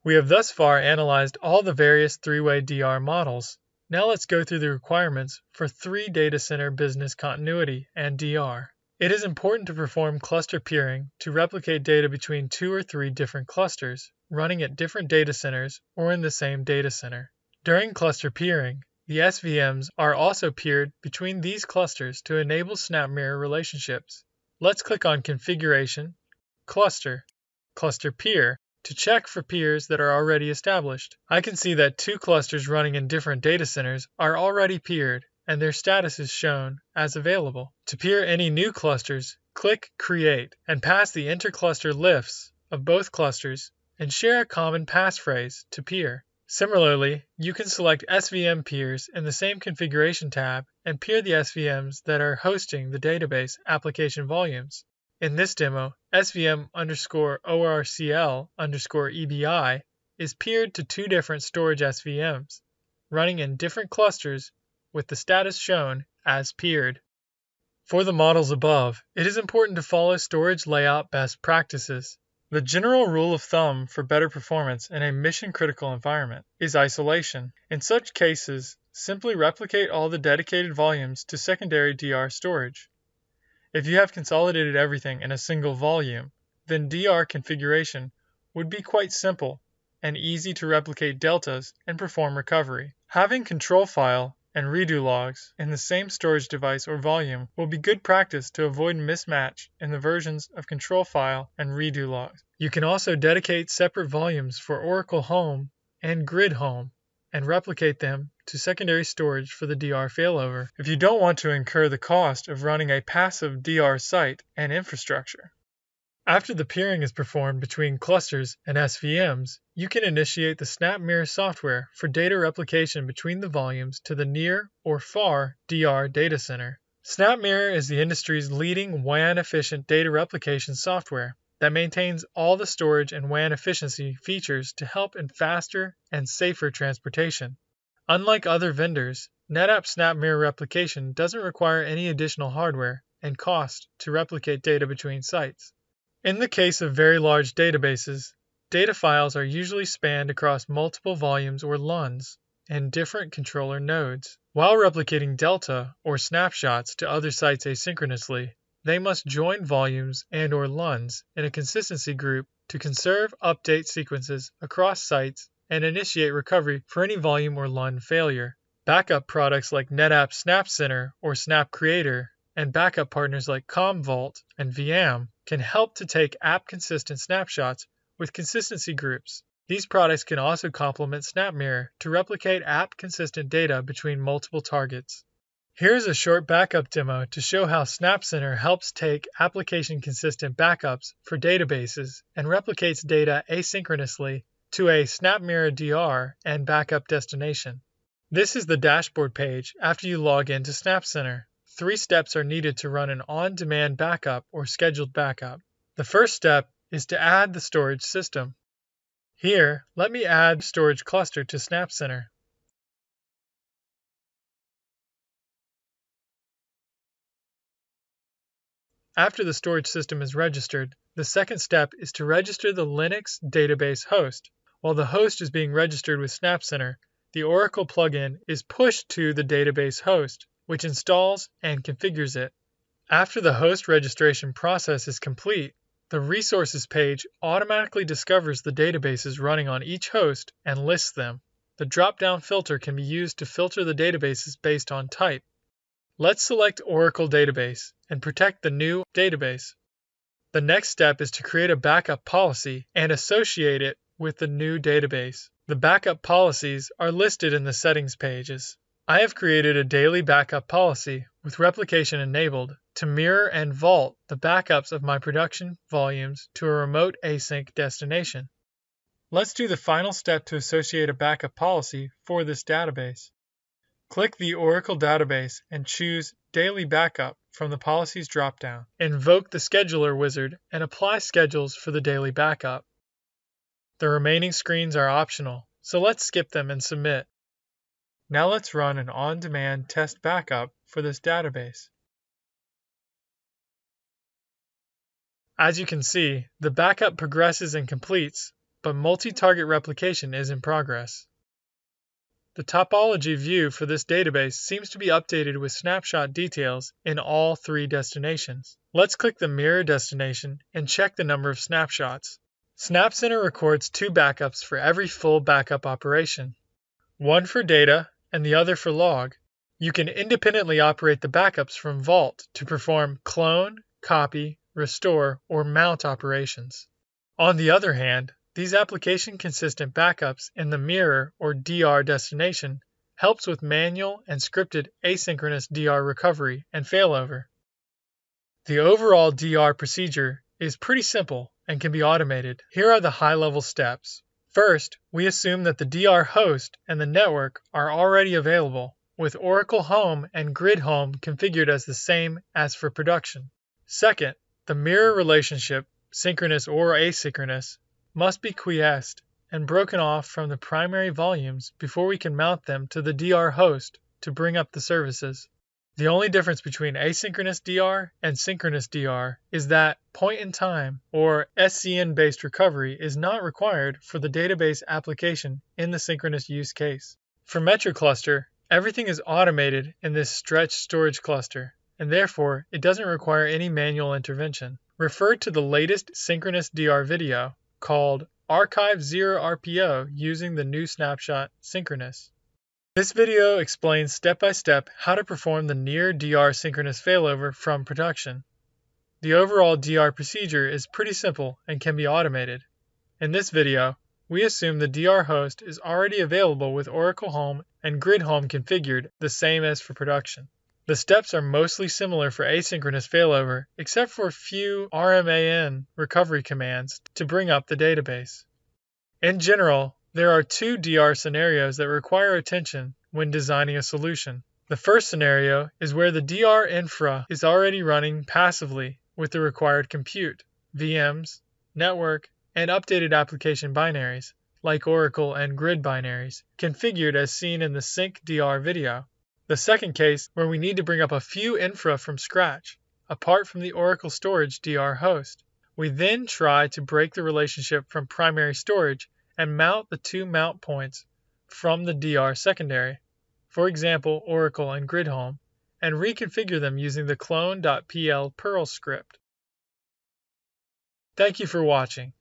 We have thus far analyzed all the various three-way DR models. Now let's go through the requirements for three data center business continuity and DR. It is important to perform cluster peering to replicate data between 2 or 3 different clusters, running at different data centers or in the same data center. During cluster peering, the SVMs are also peered between these clusters to enable SnapMirror relationships. Let's click on Configuration, Cluster, Cluster Peer to check for peers that are already established. I can see that 2 clusters running in different data centers are already peered, and their status is shown as available. To peer any new clusters, click Create and pass the intercluster lifts of both clusters and share a common passphrase to peer. Similarly, you can select SVM peers in the same configuration tab and peer the SVMs that are hosting the database application volumes. In this demo, SVM_ORCL_EBI is peered to 2 different storage SVMs, running in different clusters with the status shown as peered. For the models above, it is important to follow storage layout best practices. The general rule of thumb for better performance in a mission-critical environment is isolation. In such cases, simply replicate all the dedicated volumes to secondary DR storage. If you have consolidated everything in a single volume, then DR configuration would be quite simple and easy to replicate deltas and perform recovery. Having control file and redo logs in the same storage device or volume will be good practice to avoid mismatch in the versions of control file and redo logs. You can also dedicate separate volumes for Oracle Home and Grid Home and replicate them to secondary storage for the DR failover if you don't want to incur the cost of running a passive DR site and infrastructure. After the peering is performed between clusters and SVMs, you can initiate the SnapMirror software for data replication between the volumes to the near or far DR data center. SnapMirror is the industry's leading WAN-efficient data replication software that maintains all the storage and WAN efficiency features to help in faster and safer transportation. Unlike other vendors, NetApp SnapMirror replication doesn't require any additional hardware and cost to replicate data between sites. In the case of very large databases, data files are usually spanned across multiple volumes or LUNs and different controller nodes. While replicating delta or snapshots to other sites asynchronously, they must join volumes and/or LUNs in a consistency group to conserve update sequences across sites and initiate recovery for any volume or LUN failure. Backup products like NetApp SnapCenter or SnapCreator and backup partners like Commvault and VM can help to take app-consistent snapshots with consistency groups. These products can also complement SnapMirror to replicate app-consistent data between multiple targets. Here's a short backup demo to show how SnapCenter helps take application-consistent backups for databases and replicates data asynchronously to a SnapMirror DR and backup destination. This is the dashboard page after you log into SnapCenter. 3 steps are needed to run an on-demand backup or scheduled backup. The first step is to add the storage system. Here, let me add storage cluster to SnapCenter. After the storage system is registered, the second step is to register the Linux database host. While the host is being registered with SnapCenter, the Oracle plugin is pushed to the database host, which installs and configures it. After the host registration process is complete, the Resources page automatically discovers the databases running on each host and lists them. The drop-down filter can be used to filter the databases based on type. Let's select Oracle Database and protect the new database. The next step is to create a backup policy and associate it with the new database. The backup policies are listed in the settings pages. I have created a daily backup policy with replication enabled to mirror and vault the backups of my production volumes to a remote async destination. Let's do the final step to associate a backup policy for this database. Click the Oracle database and choose Daily Backup from the Policies dropdown. Invoke the Scheduler wizard and apply schedules for the daily backup. The remaining screens are optional, so let's skip them and submit. Now let's run an on-demand test backup for this database. As you can see, the backup progresses and completes, but multi-target replication is in progress. The topology view for this database seems to be updated with snapshot details in all 3 destinations. Let's click the mirror destination and check the number of snapshots. SnapCenter records 2 backups for every full backup operation, one for data and the other for log. You can independently operate the backups from Vault to perform clone, copy, restore, or mount operations. On the other hand, these application-consistent backups in the mirror or DR destination helps with manual and scripted asynchronous DR recovery and failover. The overall DR procedure is pretty simple and can be automated. Here are the high-level steps. First, we assume that the DR host and the network are already available, with Oracle Home and Grid Home configured as the same as for production. Second, the mirror relationship, synchronous or asynchronous, must be quiesced and broken off from the primary volumes before we can mount them to the DR host to bring up the services. The only difference between asynchronous DR and synchronous DR is that point-in-time or SCN-based recovery is not required for the database application in the synchronous use case. For Metro Cluster, everything is automated in this stretched storage cluster, and therefore it doesn't require any manual intervention. Refer to the latest synchronous DR video called Archive 0 RPO using the new snapshot Synchronous. This video explains step-by-step how to perform the near DR synchronous failover from production. The overall DR procedure is pretty simple and can be automated. In this video, we assume the DR host is already available with Oracle Home and Grid Home configured the same as for production. The steps are mostly similar for asynchronous failover, except for a few RMAN recovery commands to bring up the database. In general, there are 2 DR scenarios that require attention when designing a solution. The first scenario is where the DR infra is already running passively with the required compute, VMs, network, and updated application binaries, like Oracle and Grid binaries, configured as seen in the Sync DR video. The second case, where we need to bring up a few infra from scratch, apart from the Oracle Storage DR host. We then try to break the relationship from primary storage and mount the 2 mount points from the DR secondary, for example Oracle and Grid Home, and reconfigure them using the clone.pl Perl script. Thank you for watching.